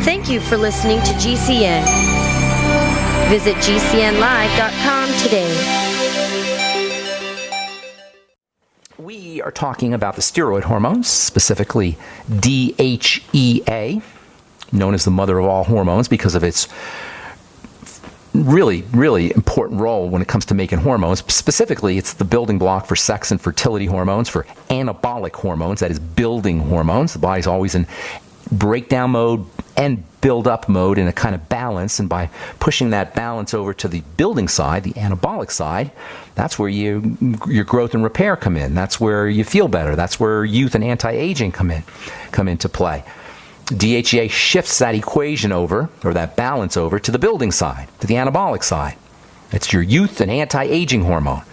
Thank you for listening to GCN. Visit GCNlive.com today. We are talking about the steroid hormones, specifically DHEA, known as the mother of all hormones because of its really, really important role when it comes to making hormones. Specifically, it's the building block for sex and fertility hormones, for anabolic hormones, that is building hormones. The body's always in breakdown mode and build-up mode in a kind of balance, and by pushing that balance over to the building side, the anabolic side, that's where your growth and repair come in. That's where you feel better. That's where youth and anti-aging come into play. DHEA shifts that equation over, or that balance over, to the building side, to the anabolic side. It's your youth and anti-aging hormone.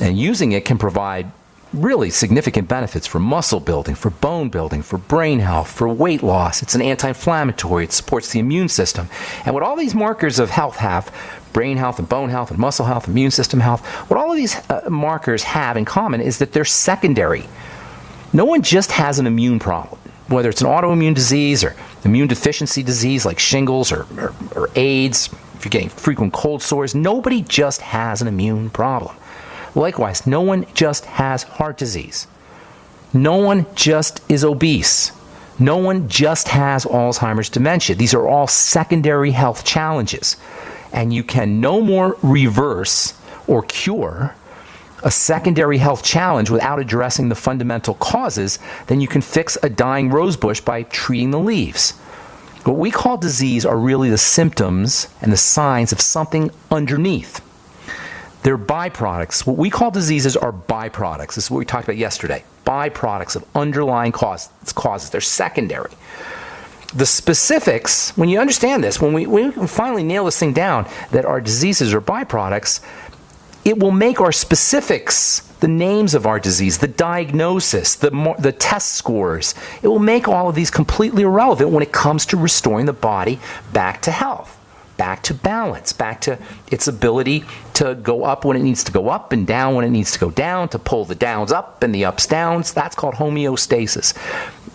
And using it can provide really significant benefits for muscle building, for bone building, for brain health, for weight loss. It's an anti-inflammatory. It supports the immune system. And what all these markers of health have, brain health and bone health and muscle health, immune system health, what all of these markers have in common is that they're secondary. No one just has an immune problem, whether it's an autoimmune disease or immune deficiency disease like shingles or AIDS, if you're getting frequent cold sores. Nobody just has an immune problem. Likewise, no one just has heart disease. No one just is obese. No one just has Alzheimer's dementia. These are all secondary health challenges. And you can no more reverse or cure a secondary health challenge without addressing the fundamental causes than you can fix a dying rosebush by treating the leaves. What we call disease are really the symptoms and the signs of something underneath. They're byproducts. What we call diseases are byproducts. This is what we talked about yesterday. Byproducts of underlying causes. They're secondary. The specifics, when you understand this, when we finally nail this thing down, that our diseases are byproducts, it will make our specifics, the names of our disease, the diagnosis, the test scores, it will make all of these completely irrelevant when it comes to restoring the body back to health, back to balance, back to its ability to go up when it needs to go up and down when it needs to go down, to pull the downs up and the ups downs. That's called homeostasis.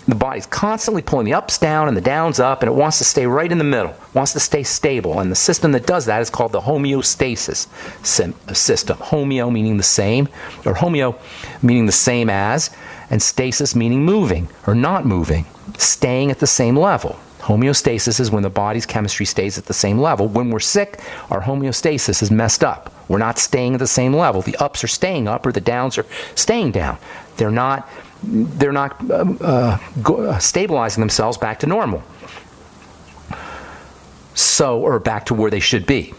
The body's constantly pulling the ups down and the downs up, and it wants to stay right in the middle, wants to stay stable. And the system that does that is called the homeostasis system. Homeo meaning the same, or homeo meaning the same as, and stasis meaning moving or not moving, staying at the same level. Homeostasis is when the body's chemistry stays at the same level. When we're sick, our homeostasis is messed up. We're not staying at the same level. The ups are staying up or the downs are staying down. They're not stabilizing themselves back to normal. Or back to where they should be.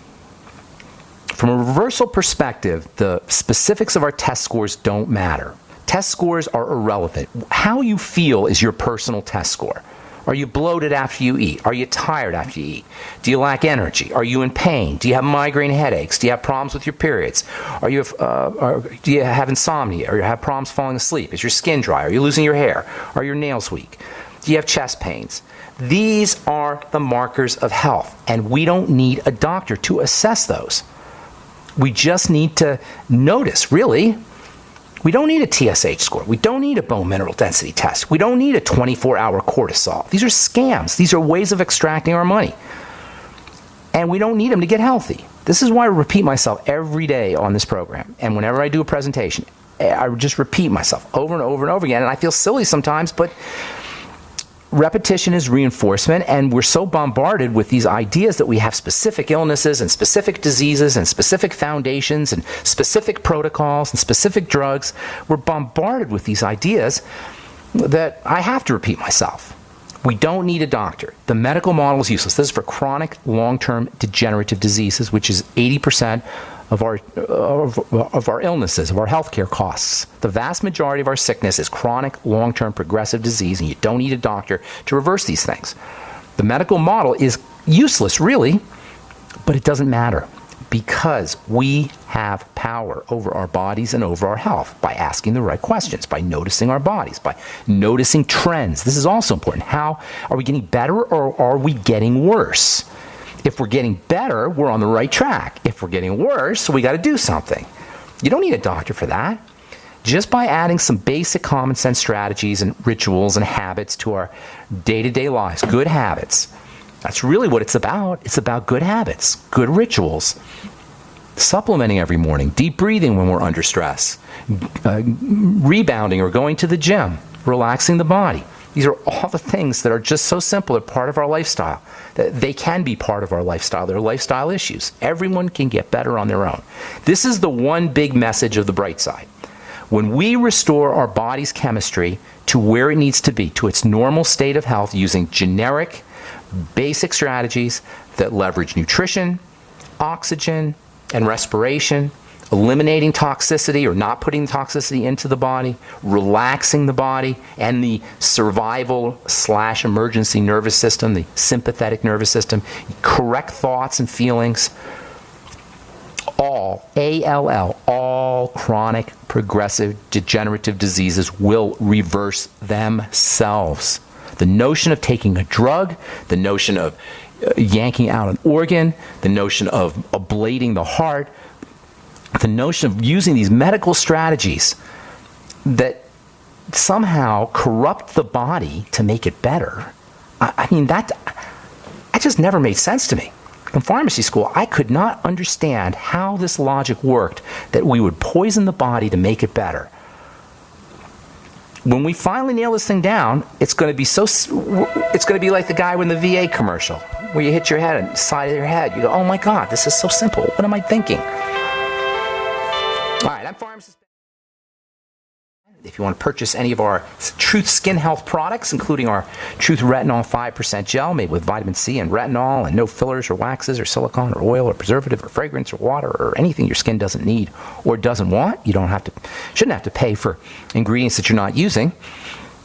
From a reversal perspective, the specifics of our test scores don't matter. Test scores are irrelevant. How you feel is your personal test score. Are you bloated after you eat? Are you tired after you eat? Do you lack energy? Are you in pain? Do you have migraine headaches? Do you have problems with your periods? Do you have insomnia? Or you have problems falling asleep? Is your skin dry? Are you losing your hair? Are your nails weak? Do you have chest pains? These are the markers of health, and we don't need a doctor to assess those. We just need to notice, really. We don't need a TSH score. We don't need a bone mineral density test. We don't need a 24-hour cortisol. These are scams. These are ways of extracting our money. And we don't need them to get healthy. This is why I repeat myself every day on this program. And whenever I do a presentation, I just repeat myself over and over and over again. And I feel silly sometimes, but repetition is reinforcement, and we're so bombarded with these ideas that we have specific illnesses and specific diseases and specific foundations and specific protocols and specific drugs. We're bombarded with these ideas that I have to repeat myself. We don't need a doctor. The medical model is useless. This is for chronic, long-term degenerative diseases, which is 80% of our illnesses, of our healthcare costs. The vast majority of our sickness is chronic, long-term, progressive disease, and you don't need a doctor to reverse these things. The medical model is useless, really, but it doesn't matter because we have power over our bodies and over our health by asking the right questions, by noticing our bodies, by noticing trends. This is also important. How are we getting better or are we getting worse? If we're getting better, we're on the right track. If we're getting worse, we got to do something. You don't need a doctor for that. Just by adding some basic common sense strategies and rituals and habits to our day-to-day lives, good habits, That's really what it's about. It's about good habits, good rituals, supplementing every morning, deep breathing when we're under stress, rebounding or going to the gym, relaxing the body. These are all the things that are just so simple. They're part of our lifestyle. They can be part of our lifestyle. They're lifestyle issues. Everyone can get better on their own. This is the one big message of the bright side. When we restore our body's chemistry to where it needs to be, to its normal state of health, using generic, basic strategies that leverage nutrition, oxygen, and respiration, eliminating toxicity or not putting toxicity into the body, relaxing the body, and the survival/emergency nervous system, the sympathetic nervous system, correct thoughts and feelings, all, ALL, all chronic, progressive, degenerative diseases will reverse themselves. The notion of taking a drug, the notion of yanking out an organ, the notion of ablating the heart, the notion of using these medical strategies that somehow corrupt the body to make it better, I mean, that just never made sense to me. In pharmacy school, I could not understand how this logic worked, that we would poison the body to make it better. When we finally nail this thing down, it's going to be like the guy in the VA commercial, where you hit your head on the side of your head. You go, oh my God, this is so simple. What am I thinking? All right, I'm pharmacist. If you want to purchase any of our Truth Skin Health products, including our Truth Retinol 5% gel made with vitamin C and retinol and no fillers or waxes or silicone or oil or preservative or fragrance or water or anything your skin doesn't need or doesn't want, you shouldn't have to pay for ingredients that you're not using.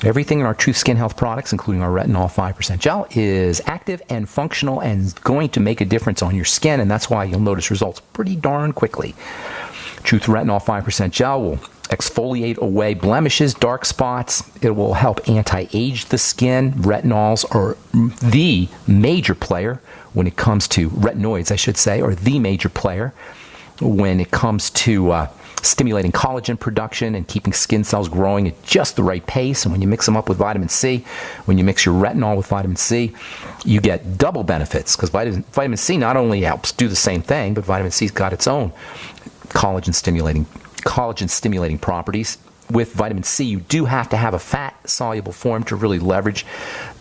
Everything in our Truth Skin Health products, including our Retinol 5% gel, is active and functional and is going to make a difference on your skin, and that's why you'll notice results pretty darn quickly. Truth Retinol 5% gel will exfoliate away blemishes, dark spots. It will help anti-age the skin. Retinols are the major player when it comes to retinoids, I should say, or the major player when it comes to stimulating collagen production and keeping skin cells growing at just the right pace. And when you mix them up with vitamin C, when you mix your retinol with vitamin C, you get double benefits, because vitamin C not only helps do the same thing, but vitamin C's got its own collagen stimulating properties. With vitamin C, you do have to have a fat-soluble form to really leverage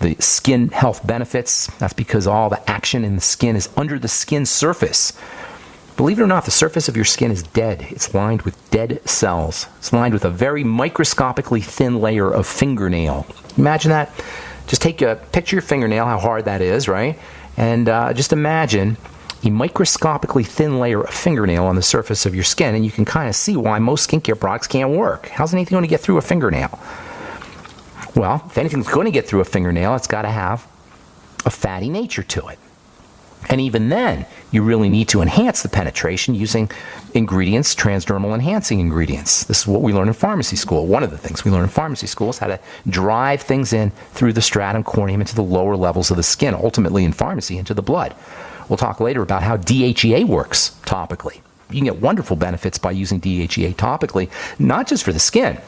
the skin health benefits. That's because all the action in the skin is under the skin surface. Believe it or not, the surface of your skin is dead. It's lined with dead cells. It's lined with a very microscopically thin layer of fingernail. Imagine that. Just picture your fingernail, how hard that is, right? And just imagine a microscopically thin layer of fingernail on the surface of your skin, and you can kind of see why most skincare products can't work. How's anything going to get through a fingernail? Well, if anything's going to get through a fingernail, it's got to have a fatty nature to it. And even then, you really need to enhance the penetration using ingredients, transdermal enhancing ingredients. This is what we learn in pharmacy school. One of the things we learn in pharmacy school is how to drive things in through the stratum corneum into the lower levels of the skin, ultimately in pharmacy into the blood. We'll talk later about how DHEA works topically. You can get wonderful benefits by using DHEA topically, not just for the skin.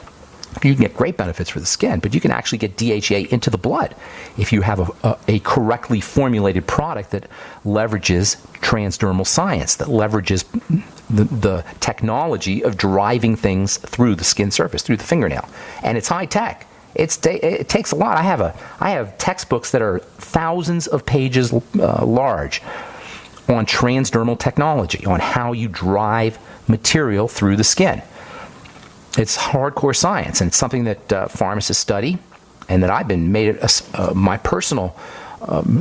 You can get great benefits for the skin, but you can actually get DHEA into the blood if you have a correctly formulated product that leverages transdermal science, that leverages the technology of driving things through the skin surface, through the fingernail. And it's high tech. It takes a lot. I have textbooks that are thousands of pages large on transdermal technology, on how you drive material through the skin. It's hardcore science, and it's something that pharmacists study, and that I've been made it my personal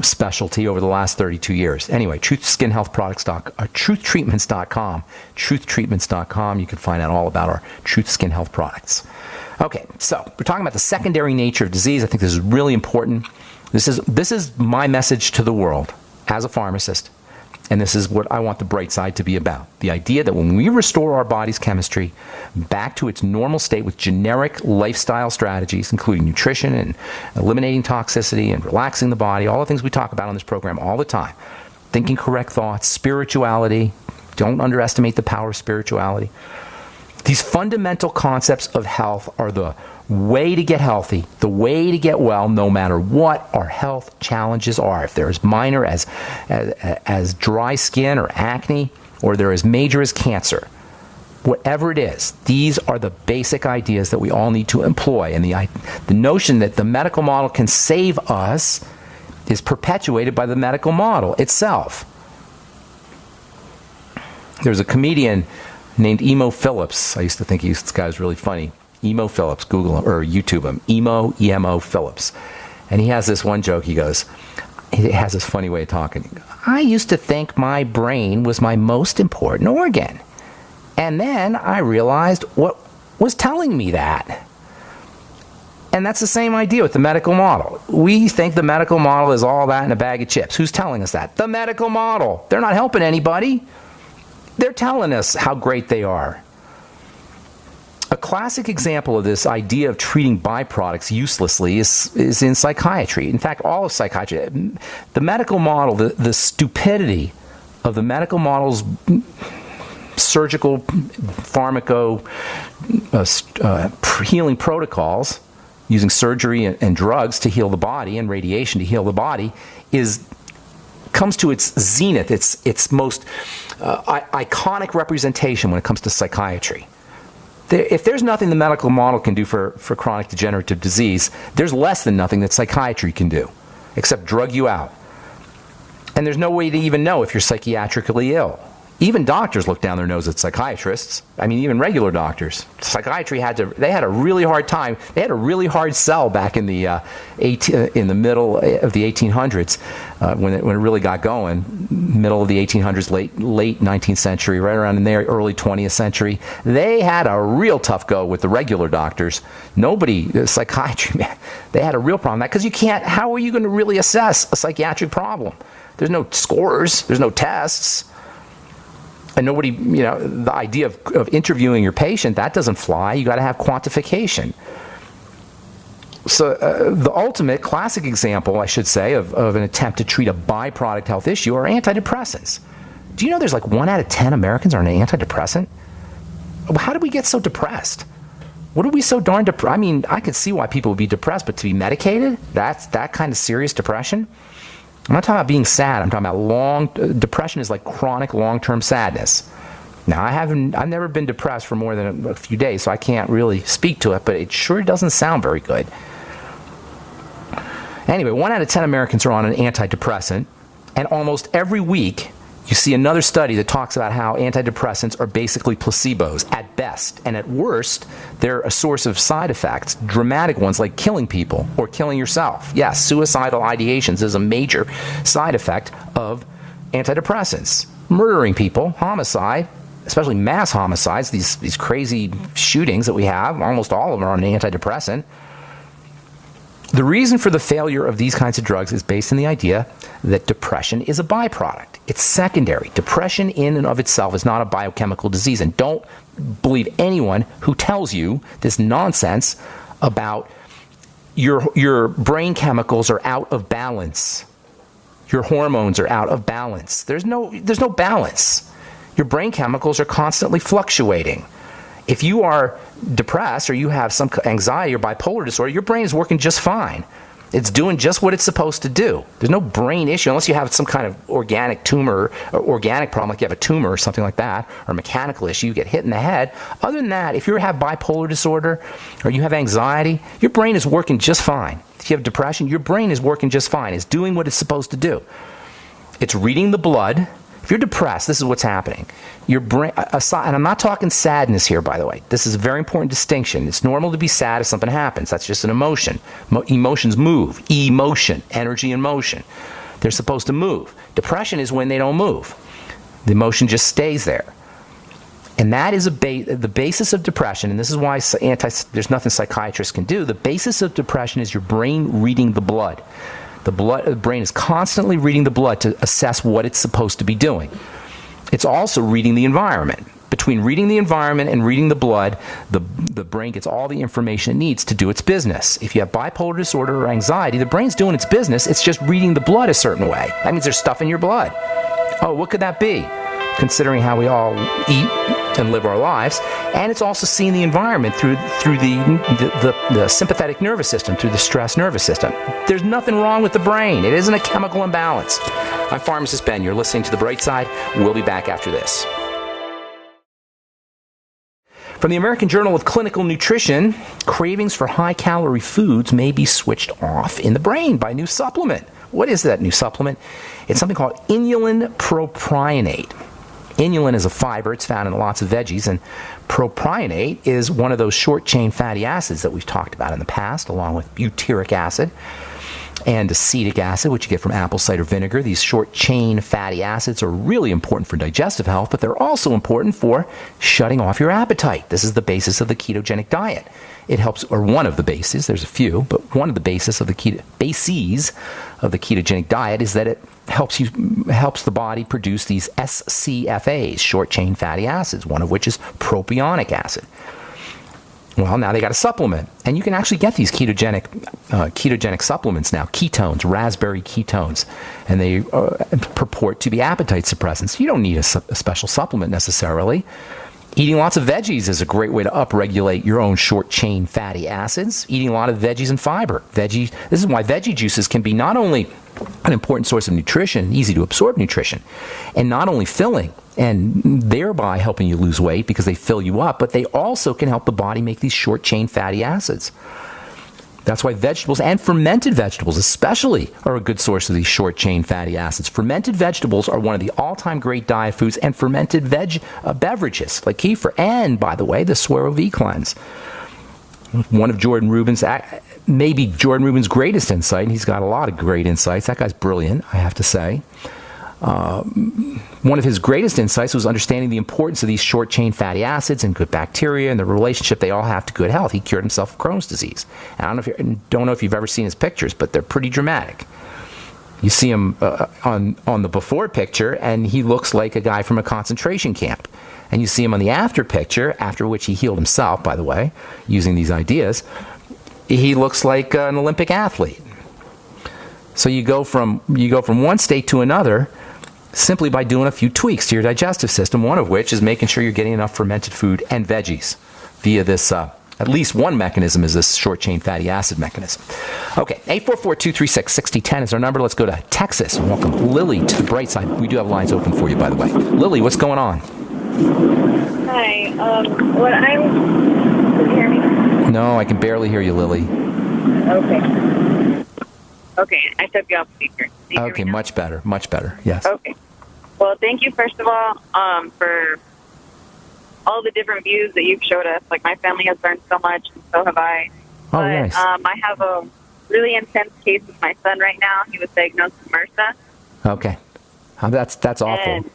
specialty over the last 32 years. Anyway, truthtreatments.com, truthtreatments.com. You can find out all about our Truth Skin Health products. Okay, so we're talking about the secondary nature of disease. I think this is really important. This is my message to the world as a pharmacist. And this is what I want the bright side to be about. The idea that when we restore our body's chemistry back to its normal state with generic lifestyle strategies, including nutrition and eliminating toxicity and relaxing the body, all the things we talk about on this program all the time, thinking correct thoughts, spirituality, don't underestimate the power of spirituality. These fundamental concepts of health are the way to get healthy, the way to get well, no matter what our health challenges are. If they're as minor as dry skin or acne, or they're as major as cancer, whatever it is, these are the basic ideas that we all need to employ. And the notion that the medical model can save us is perpetuated by the medical model itself. There's a comedian named Emo Phillips. I used to think this guy was really funny. Emo Phillips, Google him or YouTube him. Emo Phillips. And he has this one joke. He has this funny way of talking. I used to think my brain was my most important organ. And then I realized what was telling me that. And that's the same idea with the medical model. We think the medical model is all that in a bag of chips. Who's telling us that? The medical model. They're not helping anybody. They're telling us how great they are. A classic example of this idea of treating byproducts uselessly is in psychiatry. In fact, all of psychiatry. The medical model, the stupidity of the medical model's surgical pharmaco healing protocols, using surgery and drugs to heal the body and radiation to heal the body, comes to its zenith, its most iconic representation when it comes to psychiatry. If there's nothing the medical model can do for chronic degenerative disease, there's less than nothing that psychiatry can do, except drug you out. And there's no way to even know if you're psychiatrically ill. Even doctors look down their nose at psychiatrists. I mean, even regular doctors. Psychiatry had a really hard time. They had a really hard sell back in the middle of the 1800s when it really got going. Middle of the 1800s, late 19th century, right around in there, early 20th century. They had a real tough go with the regular doctors. Psychiatry, man, they had a real problem with that because you can't. How are you going to really assess a psychiatric problem? There's no scores. There's no tests. And nobody, the idea of interviewing your patient, that doesn't fly. You got to have quantification. So the ultimate classic example, I should say, of an attempt to treat a byproduct health issue are antidepressants. Do you know there's like 1 out of 10 Americans are on an antidepressant? How did we get so depressed? What are we so darn depressed? I mean, I could see why people would be depressed, but to be medicated, that kind of serious depression? I'm not talking about being sad. I'm talking about depression is like chronic long-term sadness. Now, I've never been depressed for more than a few days, so I can't really speak to it, but it sure doesn't sound very good. Anyway, 1 out of 10 Americans are on an antidepressant, and almost every week you see another study that talks about how antidepressants are basically placebos at best, and at worst, they're a source of side effects, dramatic ones like killing people or killing yourself. Yes, suicidal ideations is a major side effect of antidepressants. Murdering people, homicide, especially mass homicides, these crazy shootings that we have, almost all of them are on an antidepressant. The reason for the failure of these kinds of drugs is based on the idea that depression is a byproduct. It's secondary. Depression in and of itself is not a biochemical disease. And don't believe anyone who tells you this nonsense about your brain chemicals are out of balance. Your hormones are out of balance. There's no balance. Your brain chemicals are constantly fluctuating. If you are depressed or you have some anxiety or bipolar disorder, your brain is working just fine. It's doing just what it's supposed to do. There's no brain issue unless you have some kind of organic tumor or organic problem, like you have a tumor or something like that, or a mechanical issue, you get hit in the head. Other than that, if you have bipolar disorder or you have anxiety, your brain is working just fine. If you have depression, your brain is working just fine. It's doing what it's supposed to do. It's reading the blood. If you're depressed, this is what's happening. Your brain, and I'm not talking sadness here, by the way. This is a very important distinction. It's normal to be sad if something happens. That's just an emotion. Emotions move. Emotion, energy and motion. They're supposed to move. Depression is when they don't move. The emotion just stays there. And that is the basis of depression, and this is why there's nothing psychiatrists can do. The basis of depression is your brain reading the blood. The brain is constantly reading the blood to assess what it's supposed to be doing. It's also reading the environment. Between reading the environment and reading the blood, the brain gets all the information it needs to do its business. If you have bipolar disorder or anxiety, the brain's doing its business. It's just reading the blood a certain way. That means there's stuff in your blood. Oh, what could that be? considering how we all eat and live our lives. And it's also seeing the environment through the sympathetic nervous system, through the stress nervous system. There's nothing wrong with the brain. It isn't a chemical imbalance. I'm Pharmacist Ben. You're listening to The Bright Side. We'll be back after this. From the American Journal of Clinical Nutrition, cravings for high-calorie foods may be switched off in the brain by a new supplement. What is that new supplement? It's something called inulin propionate. Inulin is a fiber. It's found in lots of veggies, and propionate is one of those short-chain fatty acids that we've talked about in the past, along with butyric acid and acetic acid, which you get from apple cider vinegar. These short-chain fatty acids are really important for digestive health, but they're also important for shutting off your appetite. This is the basis of the ketogenic diet. It helps, or one of the bases, there's a few, but one of the bases of the ketogenic diet is that it helps the body produce these SCFAs, short-chain fatty acids, one of which is propionic acid. Well, now they got a supplement, and you can actually get these ketogenic supplements now, ketones, raspberry ketones, and they purport to be appetite suppressants. You don't need a special supplement necessarily. Eating lots of veggies is a great way to upregulate your own short-chain fatty acids. Eating a lot of veggies and fiber. This is why veggie juices can be not only an important source of nutrition, easy to absorb nutrition, and not only filling, and thereby helping you lose weight because they fill you up, but they also can help the body make these short-chain fatty acids. That's why vegetables and fermented vegetables especially are a good source of these short-chain fatty acids. Fermented vegetables are one of the all-time great diet foods, and fermented beverages like kefir, and, by the way, the Suero V Cleanse. One of maybe Jordan Rubin's greatest insight, and he's got a lot of great insights. That guy's brilliant, I have to say. One of his greatest insights was understanding the importance of these short-chain fatty acids and good bacteria and the relationship they all have to good health. He cured himself of Crohn's disease. And I don't know if you've ever seen his pictures, but they're pretty dramatic. You see him on the before picture, and he looks like a guy from a concentration camp. And you see him on the after picture, after which he healed himself, by the way, using these ideas. He looks like an Olympic athlete. So you go from one state to another simply by doing a few tweaks to your digestive system, one of which is making sure you're getting enough fermented food and veggies via this, at least one mechanism is this short-chain fatty acid mechanism. Okay, 844-236-6010 is our number. Let's go to Texas and welcome Lilly to the bright side. We do have lines open for you, by the way. Lilly, what's going on? Hi, can you hear me? No, I can barely hear you, Lilly. Okay, I took you off speaker. Okay, much better, yes. Okay. Well, thank you, first of all, for all the different views that you've showed us. Like, my family has learned so much, and so have I. Oh, nice. I have a really intense case with my son right now. He was diagnosed with MRSA. Okay. That's awful. And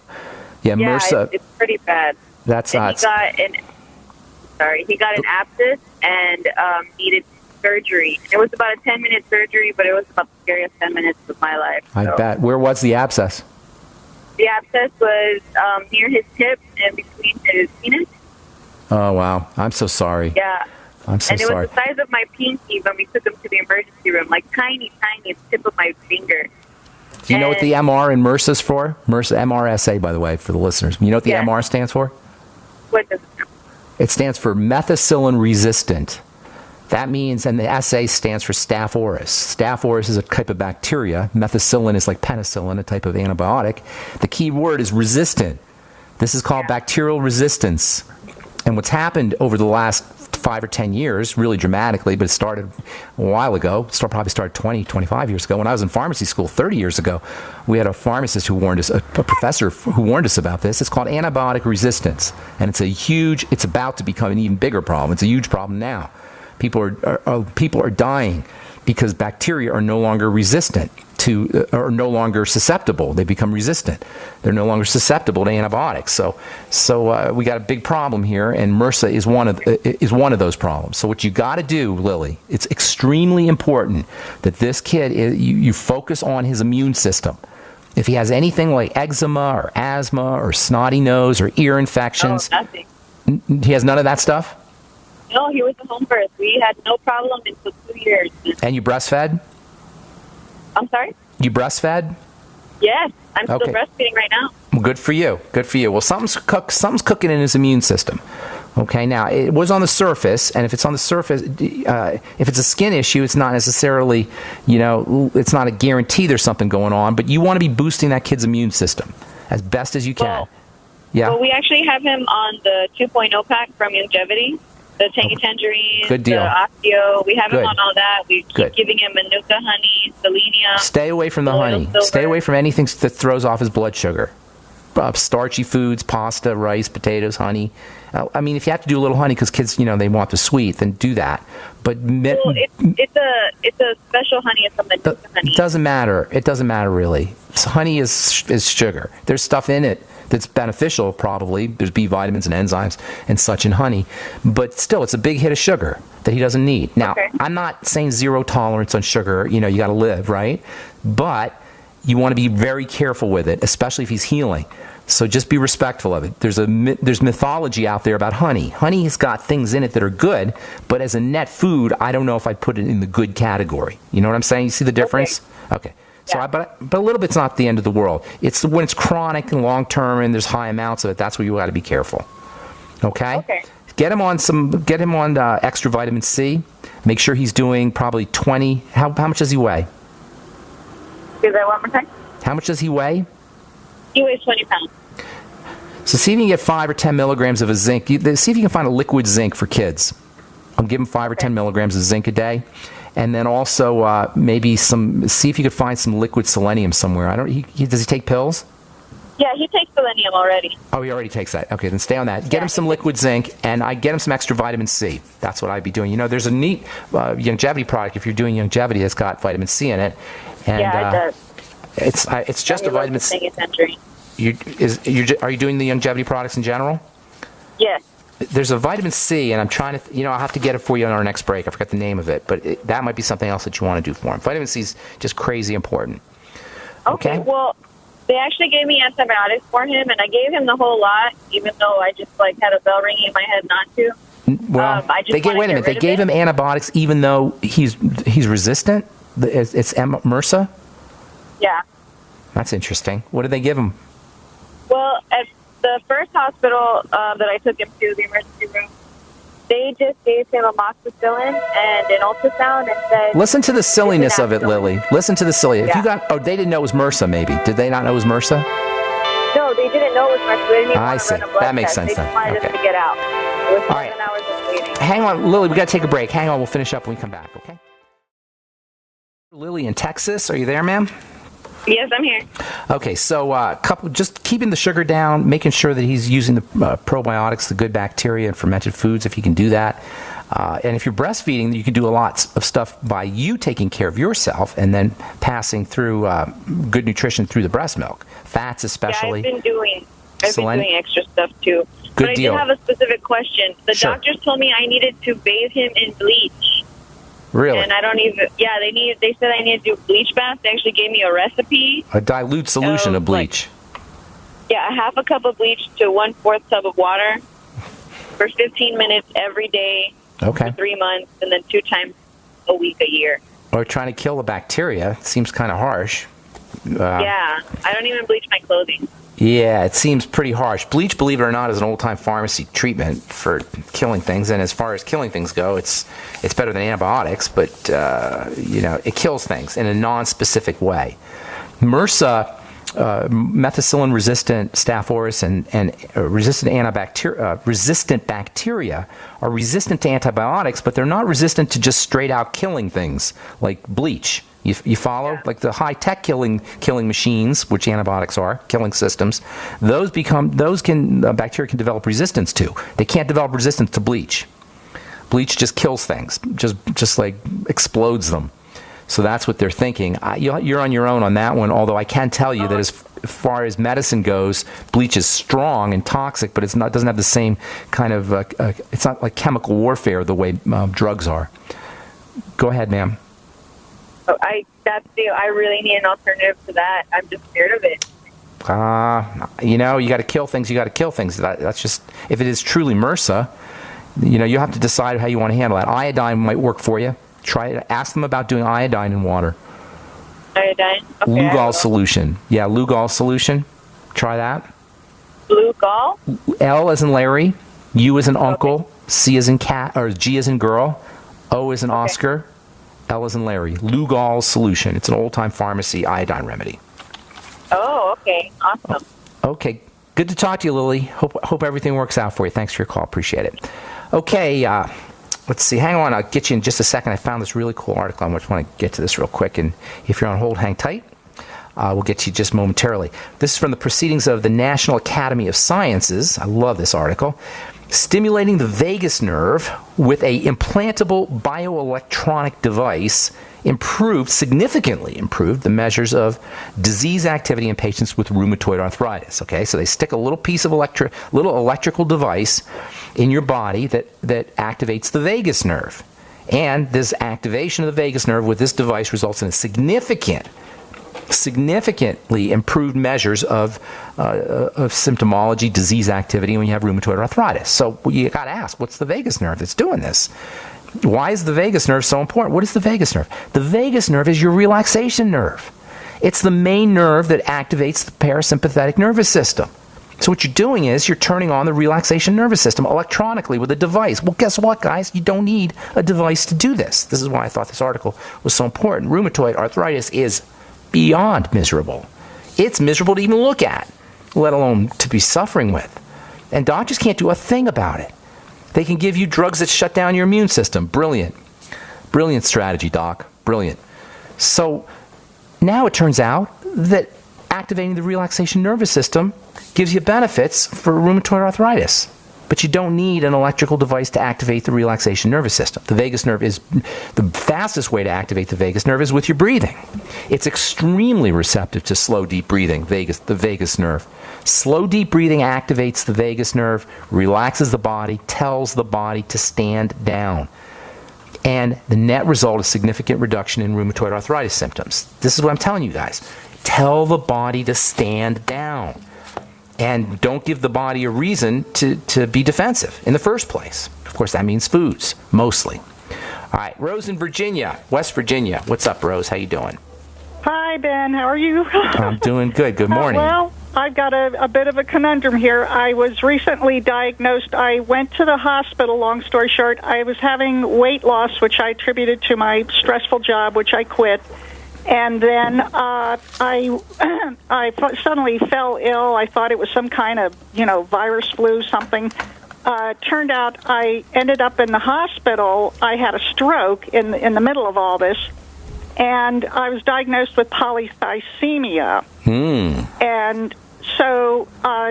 yeah, MRSA. It's pretty bad. That's and he got an abscess and needed surgery. It was about a 10-minute surgery, but it was about the scariest 10 minutes of my life. I bet. Where was the abscess? The abscess was near his hip and between his penis. Oh, wow. I'm so sorry. Yeah. I'm so sorry. And it was the size of my pinky when we took him to the emergency room, like tiny, the tip of my finger. Do you know what the MR in MRSA is for? MRSA, by the way, for the listeners. You know what the MR stands for? What does it stand for? It stands for methicillin resistant. That means, and the SA stands for Staph aureus. Staph aureus is a type of bacteria. Methicillin is like penicillin, a type of antibiotic. The key word is resistant. This is called bacterial resistance. And what's happened over the last 5 or 10 years, really dramatically, but it started a while ago. Probably started 20, 25 years ago. When I was in pharmacy school 30 years ago, we had a pharmacist who warned us, a professor who warned us about this. It's called antibiotic resistance. And it's about to become an even bigger problem. It's a huge problem now. People are dying because bacteria are no longer resistant to, or no longer susceptible. They become resistant. They're no longer susceptible to antibiotics. So we got a big problem here, and MRSA is one of those problems. So what you got to do, Lilly, it's extremely important that this kid you focus on his immune system. If he has anything like eczema or asthma or snotty nose or ear infections, nothing. He has none of that stuff. No, he was a home birth. We had no problem until 2 years. And you breastfed? I'm sorry? You breastfed? Yes, I'm still breastfeeding right now. Well, good for you. Good for you. Well, something's cooking in his immune system. Okay, now, it was on the surface, and if it's on the surface, if it's a skin issue, it's not necessarily, it's not a guarantee there's something going on, but you want to be boosting that kid's immune system as best as you can. Well, yeah. Well, we actually have him on the 2.0 pack from Longevity, the Tangy Tangerine, good deal. the Osteo. We have him Good. on all that. We keep giving him Manuka honey, selenium. Stay away from the honey. silver. Stay away from anything that throws off his blood sugar. Starchy foods, pasta, rice, potatoes, honey. I mean, if you have to do a little honey because kids, they want the sweet, then do that. But it's a special honey. It's a Manuka honey. It doesn't matter. It doesn't matter really. So honey is sugar. There's stuff in it that's beneficial, probably. There's B vitamins and enzymes and such in honey. But still, it's a big hit of sugar that he doesn't need. Now, I'm not saying zero tolerance on sugar. You got to live, right? But you want to be very careful with it, especially if he's healing. So just be respectful of it. There's mythology out there about honey. Honey has got things in it that are good, but as a net food, I don't know if I'd put it in the good category. You know what I'm saying? You see the difference? Okay. So, but a little bit's not the end of the world. It's when it's chronic and long term, and there's high amounts of it. That's where you got to be careful. Okay. Okay. Get him on extra vitamin C. Make sure he's doing probably 20. How much does he weigh? Is that one more time? How much does he weigh? He weighs 20 pounds. So see if you can get 5 or 10 milligrams of a zinc. See if you can find a liquid zinc for kids. I'll give him 5 or 10 milligrams of zinc a day. And then also maybe see if you could find some liquid selenium somewhere. Does he take pills? Yeah, he takes selenium already. Oh, he already takes that. Okay, then stay on that. Get him some liquid zinc, and I get him some extra vitamin C. That's what I'd be doing. There's a neat longevity product if you're doing longevity that's got vitamin C in it. And, it does. It's just a vitamin C. Are you doing the longevity products in general? Yes. There's a vitamin C, and I'm trying to, I'll have to get it for you on our next break. I forgot the name of it, but that might be something else that you want to do for him. Vitamin C is just crazy important. Okay, well, they actually gave me antibiotics for him, and I gave him the whole lot, even though I just had a bell ringing in my head not to. Well, wait a minute. They gave him antibiotics even though he's resistant? It's MRSA? Yeah. That's interesting. What did they give him? Well, at the first hospital that I took him to, the emergency room, they just gave him amoxicillin and an ultrasound and said... Listen to the silliness of it, Lily. Listen to the silly. Yeah. They didn't know it was MRSA, maybe. Did they not know it was MRSA? No, they didn't know it was MRSA. They didn't even want to run a blood That makes test. sense They then. just wanted him to get out. It was 7 hours of waiting. Hang on, Lily. We got to take a break. Hang on. We'll finish up when we come back, okay? Lily in Texas. Are you there, ma'am? Yes, I'm here. Okay, so just keeping the sugar down, making sure that he's using the probiotics, the good bacteria, and fermented foods if he can do that. And if you're breastfeeding, you can do a lot of stuff by you taking care of yourself and then passing through good nutrition through the breast milk, fats especially. Yeah, I've been doing extra stuff too. Good deal. I did have a specific question. The Sure. doctors told me I needed to bathe him in bleach. Really? And I don't even, they said I need to do bleach baths. They actually gave me a recipe. A dilute solution of bleach. A half a cup of bleach to 1/4 tub of water for 15 minutes every day for 3 months, and then 2 times a week a year. Or trying to kill the bacteria. Seems kind of harsh. I don't even bleach my clothing. Yeah, it seems pretty harsh. Bleach, believe it or not, is an old-time pharmacy treatment for killing things. And as far as killing things go, it's better than antibiotics, but it kills things in a non-specific way. MRSA, methicillin-resistant Staph aureus and resistant bacteria are resistant to antibiotics, but they're not resistant to just straight-out killing things like bleach. You follow? Yeah. Like the high-tech killing machines, which antibiotics are, killing systems, bacteria can develop resistance to. They can't develop resistance to bleach. Bleach just kills things, just like explodes them. So that's what they're thinking. You're on your own on that one, although I can tell you that as far as medicine goes, bleach is strong and toxic, but doesn't have the same kind of, it's not like chemical warfare the way drugs are. Go ahead, ma'am. I really need an alternative to that. I'm just scared of it. You got to kill things. You got to kill things. That's just, if it is truly MRSA, you have to decide how you want to handle that. Iodine might work for you. Try it. Ask them about doing iodine in water. Iodine? Okay. Lugol solution. Yeah, Lugol solution. Try that. Blue gall? L as in Larry, U as in uncle, C as in cat, or G as in girl, O as in Oscar, L as in Larry. Lugol solution. It's an old-time pharmacy iodine remedy. Oh, okay. Awesome. Okay. Good to talk to you, Lily. Hope everything works out for you. Thanks for your call. Appreciate it. Okay. Let's see. Hang on. I'll get you in just a second. I found this really cool article. I just want to get to this real quick. And if you're on hold, hang tight. We'll get to you just momentarily. This is from the Proceedings of the National Academy of Sciences. I love this article. Stimulating the vagus nerve with a implantable bioelectronic device significantly improved the measures of disease activity in patients with rheumatoid arthritis. Okay, so they stick a little piece of little electrical device in your body that activates the vagus nerve. And this activation of the vagus nerve with this device results in a significantly improved measures of symptomology, disease activity when you have rheumatoid arthritis. So you got to ask, what's the vagus nerve that's doing this? Why is the vagus nerve so important? What is the vagus nerve? The vagus nerve is your relaxation nerve. It's the main nerve that activates the parasympathetic nervous system. So what you're doing is you're turning on the relaxation nervous system electronically with a device. Well, guess what, guys? You don't need a device to do this. This is why I thought this article was so important. Rheumatoid arthritis is beyond miserable. It's miserable to even look at, let alone to be suffering with. And doctors can't do a thing about it. They can give you drugs that shut down your immune system. Brilliant. Brilliant strategy, Doc. Brilliant. So now it turns out that activating the relaxation nervous system gives you benefits for rheumatoid arthritis. But you don't need an electrical device to activate the relaxation nervous system. The vagus nerve is the fastest way to activate the vagus nerve is with your breathing. It's extremely receptive to slow, deep breathing, the vagus nerve. Slow, deep breathing activates the vagus nerve, relaxes the body, tells the body to stand down. And the net result is significant reduction in rheumatoid arthritis symptoms. This is what I'm telling you guys. Tell the body to stand down. And don't give the body a reason to be defensive in the first place. Of course, that means foods, mostly. All right, Rose in Virginia, West Virginia. What's up, Rose? How you doing? Hi, Ben. How are you? I'm doing good. Good morning. Well, I've got a bit of a conundrum here. I was recently diagnosed. I went to the hospital, long story short. I was having weight loss, which I attributed to my stressful job, which I quit. And then I suddenly fell ill. I thought it was some kind of, virus, flu, something. Turned out I ended up in the hospital. I had a stroke in the middle of all this. And I was diagnosed with polycythemia. And so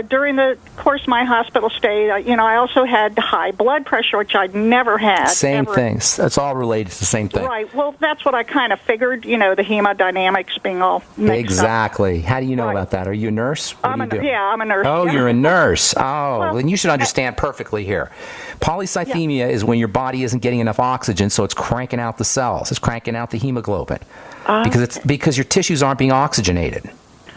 during the course of my hospital stay, I also had high blood pressure, which I'd never had. Same things. That's all related to the same thing. Right. Well, that's what I kind of figured, the hemodynamics being all mixed Exactly. up. How do you know about that? Are you a nurse? I'm a nurse. Oh, yeah. You're a nurse. Oh, well, then you should understand perfectly here. Polycythemia is when your body isn't getting enough oxygen, so it's cranking out the cells. It's cranking out the hemoglobin. Because your tissues aren't being oxygenated.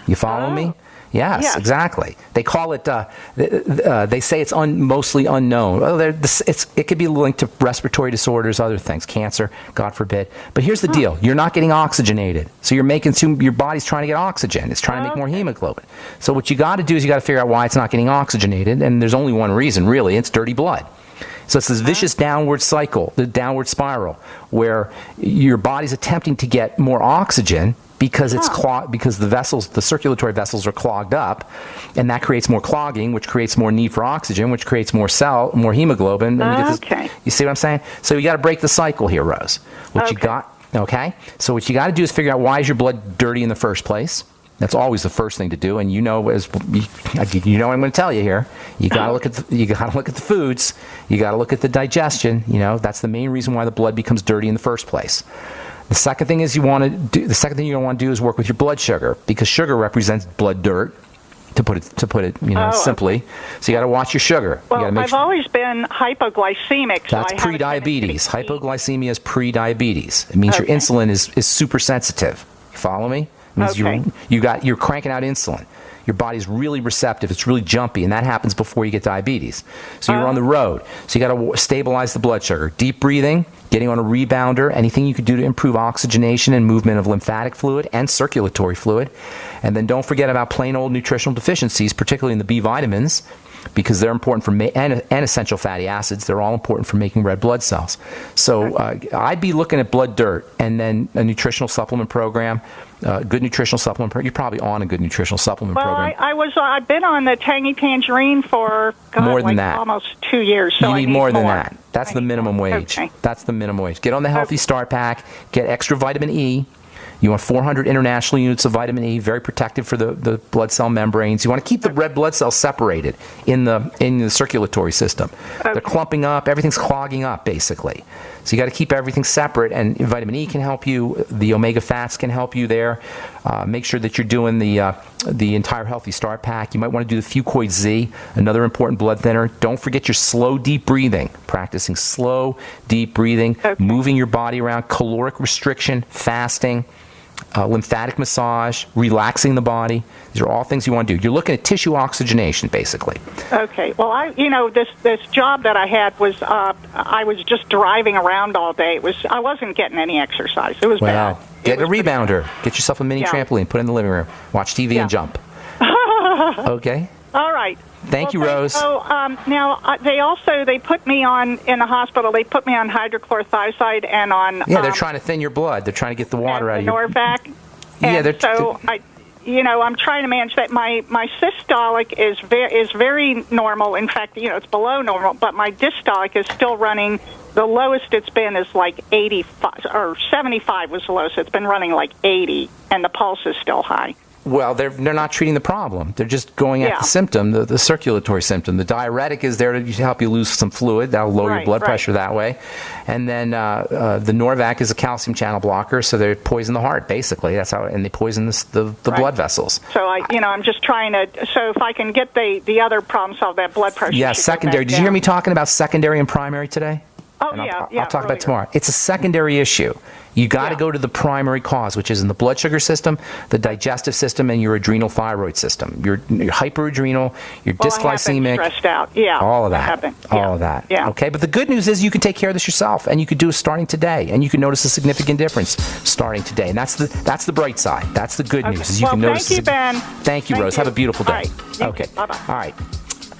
You follow me? Yes, exactly. They call it, they say it's mostly unknown. It could be linked to respiratory disorders, other things, cancer, God forbid. But here's the deal. You're not getting oxygenated. So your body's trying to get oxygen. It's trying to make more hemoglobin. So what you got to do is you got to figure out why it's not getting oxygenated. And there's only one reason, really. It's dirty blood. So it's this vicious downward cycle, the downward spiral, where your body's attempting to get more oxygen because it's because the circulatory vessels are clogged up, and that creates more clogging, which creates more need for oxygen, which creates more hemoglobin. You see what I'm saying? So you got to break the cycle here, Rose. So what you got to do is figure out, why is your blood dirty in the first place? That's always the first thing to do, and what I'm going to tell you here. You got to look at the foods. You got to look at the digestion. That's the main reason why the blood becomes dirty in the first place. The second thing you're going to want to do is work with your blood sugar, because sugar represents blood dirt, to put it simply. So you got to watch your sugar. Well, I've always been hypoglycemic. That's pre-diabetes. Hypoglycemia is pre-diabetes. It means your insulin is super sensitive. You follow me? It means you're cranking out insulin. your body's really receptive. It's really jumpy, and that happens before you get diabetes. So you're on the road. So you got to stabilize the blood sugar. Deep breathing, getting on a rebounder, anything you could do to improve oxygenation and movement of lymphatic fluid and circulatory fluid. And then don't forget about plain old nutritional deficiencies, particularly in the B vitamins, because they're important for and essential fatty acids. They're all important for making red blood cells. So I'd be looking at blood dirt and then a nutritional supplement program, good nutritional supplement program. You're probably on a good nutritional supplement program. I've been on the Tangy Tangerine for more than that. Almost 2 years. So you need more than more. that. That's the minimum wage. Okay. That's the minimum wage. Get on the Healthy Start Pack. Get extra vitamin E. You want 400 international units of vitamin E, very protective for the blood cell membranes. You want to keep the red blood cells separated in the circulatory system. Okay. They're clumping up. Everything's clogging up, basically. So you got to keep everything separate, and vitamin E can help you. The omega fats can help you there. Make sure that you're doing the entire Healthy Start Pack. You might want to do the Fucoid Z, another important blood thinner. Don't forget your slow, deep breathing. Practicing slow, deep breathing, moving your body around, caloric restriction, fasting. Lymphatic massage, relaxing the body. These are all things you want to do. You're looking at tissue oxygenation, basically. Okay. Well, this job that I had was I was just driving around all day. I wasn't getting any exercise. It was bad. Get a rebounder. Get yourself a mini trampoline. Put it in the living room. Watch TV and jump. Okay. All right. Thank you, Rose. So now they put me on in the hospital. They put me on hydrochlorothiazide and on they're trying to thin your blood. They're trying to get the water out of your Norvac. Yeah, I'm trying to manage that. My systolic is very normal. In fact, it's below normal. But my diastolic is still running. The lowest it's been is like 85 or 75 was the lowest. It's been running like 80, and the pulse is still high. Well, they're not treating the problem. They're just going at the symptom, the circulatory symptom. The diuretic is there to help you lose some fluid. That'll lower your blood pressure that way. And then the Norvac is a calcium channel blocker, so they poison the heart, basically. That's how, and they poison the blood vessels. So I'm just trying to. So if I can get the other problem solved, that blood pressure. Yeah, secondary. Did you hear me talking about secondary and primary today? Oh, I'll talk about it tomorrow. It's a secondary issue. You got to go to the primary cause, which is in the blood sugar system, the digestive system, and your adrenal thyroid system. You're hyperadrenal, you're dysglycemic. Stressed out. Yeah. All of that. All of that. Yeah. Okay. But the good news is you can take care of this yourself, and you can do it starting today, and you can notice a significant difference starting today. And that's the bright side. That's the good news. Is you can notice. Thank you, Ben. Thank you, Rose. Have a beautiful day. All right. Okay. Bye-bye. All right.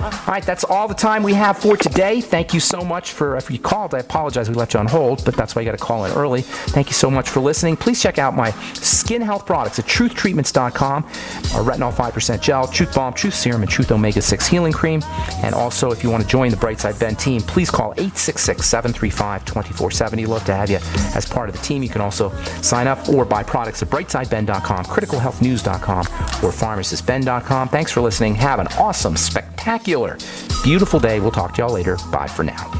All right, that's all the time we have for today. Thank you so much if you called. I apologize we left you on hold, but that's why you got to call in early. Thank you so much for listening. Please check out my skin health products at truthtreatments.com. Our retinol 5% gel, Truth Balm, Truth Serum, and Truth Omega 6 Healing Cream. And also, if you want to join the Brightside Ben team, please call 866-735-2470. Love to have you as part of the team. You can also sign up or buy products at brightsideben.com, criticalhealthnews.com, or pharmacistben.com. Thanks for listening. Have an awesome, spectacular, beautiful day. We'll talk to y'all later. Bye for now.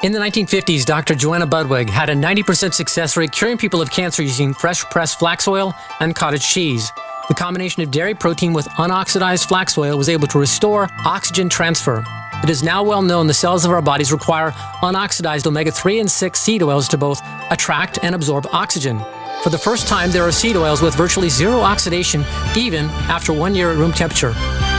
In the 1950s, Dr. Joanna Budwig had a 90% success rate curing people of cancer using fresh pressed flax oil and cottage cheese. The combination of dairy protein with unoxidized flax oil was able to restore oxygen transfer. It is now well known the cells of our bodies require unoxidized omega-3 and 6 seed oils to both attract and absorb oxygen. For the first time, there are seed oils with virtually zero oxidation, even after 1 year at room temperature.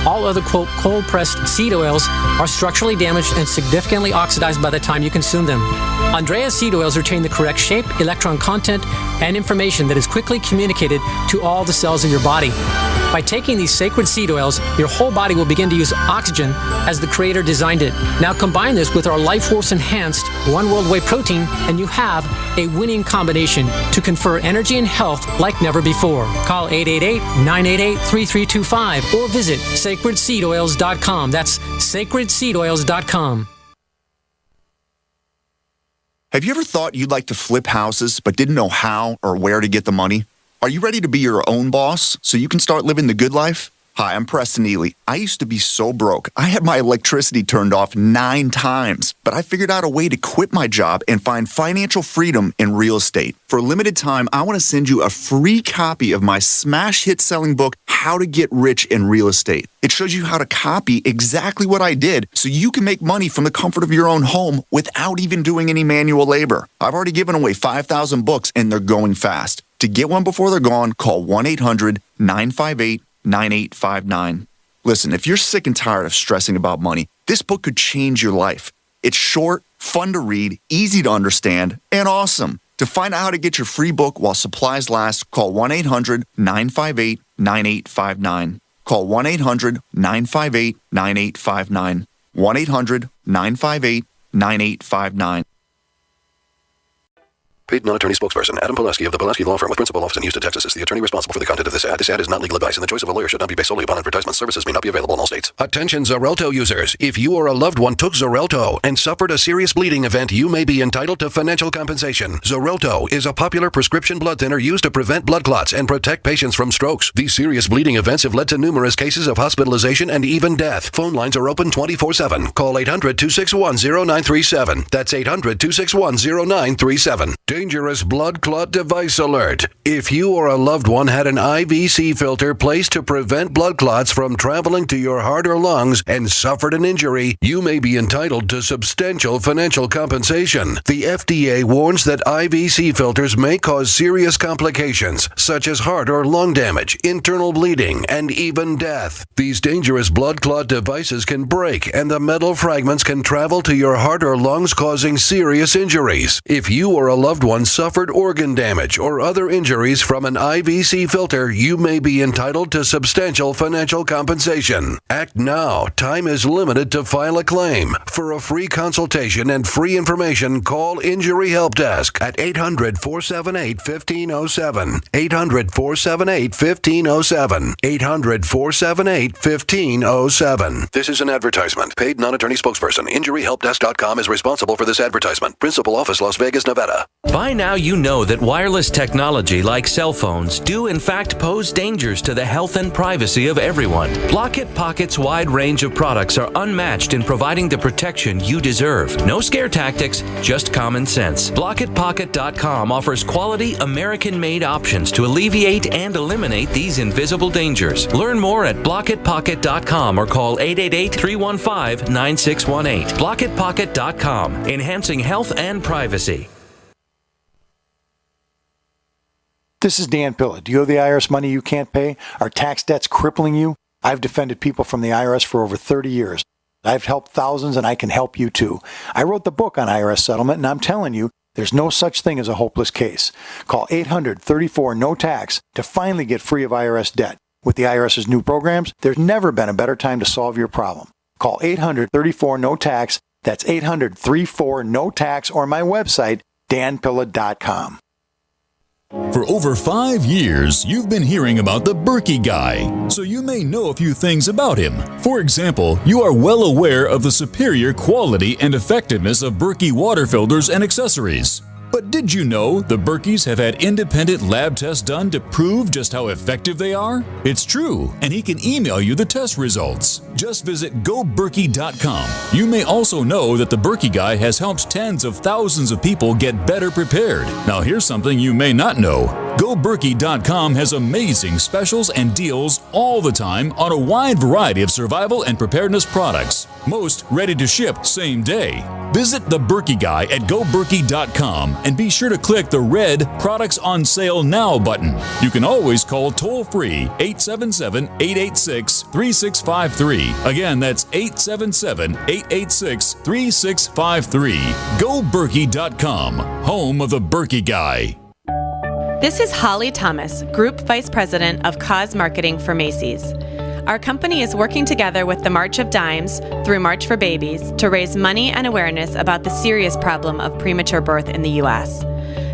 All other, quote, cold-pressed seed oils are structurally damaged and significantly oxidized by the time you consume them. Andrea's seed oils retain the correct shape, electron content, and information that is quickly communicated to all the cells in your body. By taking these sacred seed oils, your whole body will begin to use oxygen as the Creator designed it. Now combine this with our Life Force Enhanced One World Whey protein, and you have a winning combination to confer energy and health like never before. Call 888-988-3325 or visit sacredseedoils.com. That's sacredseedoils.com. Have you ever thought you'd like to flip houses but didn't know how or where to get the money? Are you ready to be your own boss so you can start living the good life? Hi, I'm Preston Ely. I used to be so broke. I had my electricity turned off 9 times, but I figured out a way to quit my job and find financial freedom in real estate. For a limited time, I want to send you a free copy of my smash hit selling book, How to Get Rich in Real Estate. It shows you how to copy exactly what I did so you can make money from the comfort of your own home without even doing any manual labor. I've already given away 5,000 books and they're going fast. To get one before they're gone, call 1-800-958-9859. Listen, if you're sick and tired of stressing about money, this book could change your life. It's short, fun to read, easy to understand, and awesome. To find out how to get your free book while supplies last, call 1-800-958-9859. Call 1-800-958-9859. 1-800-958-9859. Paid non-attorney spokesperson Adam Pulaski of the Pulaski Law Firm with principal office in Houston, Texas is the attorney responsible for the content of this ad. This ad is not legal advice, and the choice of a lawyer should not be based solely upon advertisement. Services may not be available in all states. Attention Xarelto users. If you or a loved one took Xarelto and suffered a serious bleeding event, you may be entitled to financial compensation. Xarelto is a popular prescription blood thinner used to prevent blood clots and protect patients from strokes. These serious bleeding events have led to numerous cases of hospitalization and even death. Phone lines are open 24/7. Call 800-261-0937. That's 800-261-0937. Dangerous blood clot device alert. If you or a loved one had an IVC filter placed to prevent blood clots from traveling to your heart or lungs and suffered an injury, you may be entitled to substantial financial compensation. The FDA warns that IVC filters may cause serious complications, such as heart or lung damage, internal bleeding, and even death. These dangerous blood clot devices can break, and the metal fragments can travel to your heart or lungs, causing serious injuries. If you or a loved one suffered organ damage or other injuries from an IVC filter, you may be entitled to substantial financial compensation. Act now. Time is limited to file a claim. For a free consultation and free information, call Injury Help Desk at 800-478-1507. 800-478-1507. 800-478-1507. This is an advertisement. Paid non-attorney spokesperson. InjuryHelpDesk.com is responsible for this advertisement. Principal office, Las Vegas, Nevada. By now you know that wireless technology like cell phones do in fact pose dangers to the health and privacy of everyone. Block-It Pocket's wide range of products are unmatched in providing the protection you deserve. No scare tactics, just common sense. BlockItPocket.com offers quality American-made options to alleviate and eliminate these invisible dangers. Learn more at BlockItPocket.com or call 888-315-9618. BlockItPocket.com, enhancing health and privacy. This is Dan Pilla. Do you owe the IRS money you can't pay? Are tax debts crippling you? I've defended people from the IRS for over 30 years. I've helped thousands, and I can help you too. I wrote the book on IRS settlement, and I'm telling you, there's no such thing as a hopeless case. Call 800-34-NO-TAX to finally get free of IRS debt. With the IRS's new programs, there's never been a better time to solve your problem. Call 800-34-NO-TAX. That's 800-34-NO-TAX, or my website, danpilla.com. For over 5 years, you've been hearing about the Berkey guy, so you may know a few things about him. For example, you are well aware of the superior quality and effectiveness of Berkey water filters and accessories. But did you know the Berkeys have had independent lab tests done to prove just how effective they are? It's true, and he can email you the test results. Just visit GoBerkey.com. You may also know that the Berkey guy has helped tens of thousands of people get better prepared. Now here's something you may not know. GoBerkey.com has amazing specials and deals all the time on a wide variety of survival and preparedness products. Most ready to ship same day. Visit the Berkey guy at GoBerkey.com and be sure to click the red Products on Sale Now button. You can always call toll-free 877-886-3653. Again, that's 877-886-3653. GoBerkey.com, home of the Berkey guy. This is Holly Thomas, Group Vice President of Cause Marketing for Macy's. Our company is working together with the March of Dimes through March for Babies to raise money and awareness about the serious problem of premature birth in the U.S.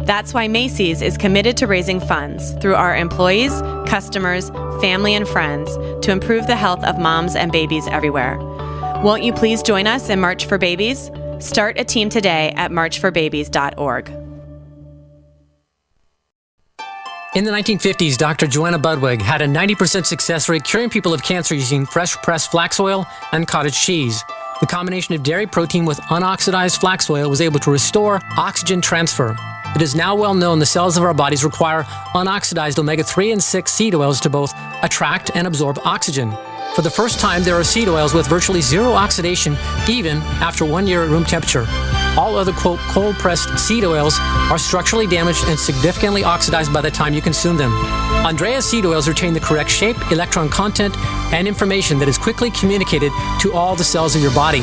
That's why Macy's is committed to raising funds through our employees, customers, family, and friends to improve the health of moms and babies everywhere. Won't you please join us in March for Babies? Start a team today at marchforbabies.org. In the 1950s, Dr. Joanna Budwig had a 90% success rate curing people of cancer using fresh-pressed flax oil and cottage cheese. The combination of dairy protein with unoxidized flax oil was able to restore oxygen transfer. It is now well known the cells of our bodies require unoxidized omega-3 and 6 seed oils to both attract and absorb oxygen. For the first time, there are seed oils with virtually zero oxidation, even after 1 year at room temperature. All other, quote, cold-pressed seed oils are structurally damaged and significantly oxidized by the time you consume them. Andrea's seed oils retain the correct shape, electron content, and information that is quickly communicated to all the cells of your body.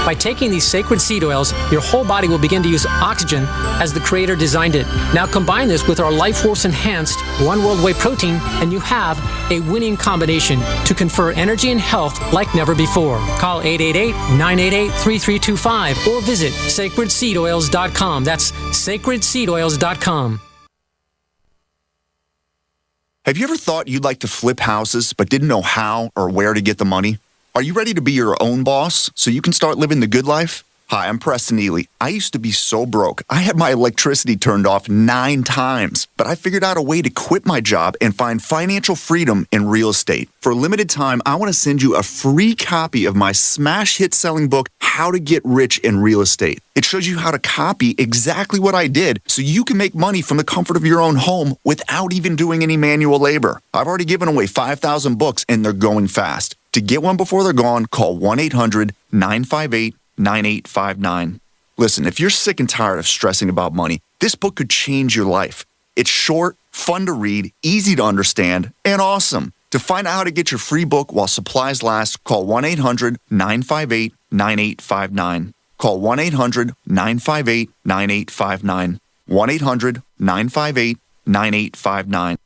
By taking these sacred seed oils, your whole body will begin to use oxygen as the Creator designed it. Now combine this with our Life Force Enhanced One World Whey protein, and you have a winning combination to confer energy and health like never before. Call 888-988-3325 or visit sacredseedoils.com. That's sacredseedoils.com. Have you ever thought you'd like to flip houses but didn't know how or where to get the money? Are you ready to be your own boss so you can start living the good life? Hi, I'm Preston Ely. I used to be so broke. I had my electricity turned off 9 times, but I figured out a way to quit my job and find financial freedom in real estate. For a limited time, I want to send you a free copy of my smash hit selling book, How to Get Rich in Real Estate. It shows you how to copy exactly what I did so you can make money from the comfort of your own home without even doing any manual labor. I've already given away 5,000 books and they're going fast. To get one before they're gone, call 1-800-958-9859. Listen, if you're sick and tired of stressing about money, this book could change your life. It's short, fun to read, easy to understand, and awesome. To find out how to get your free book while supplies last, call 1-800-958-9859. Call 1-800-958-9859. 1-800-958-9859.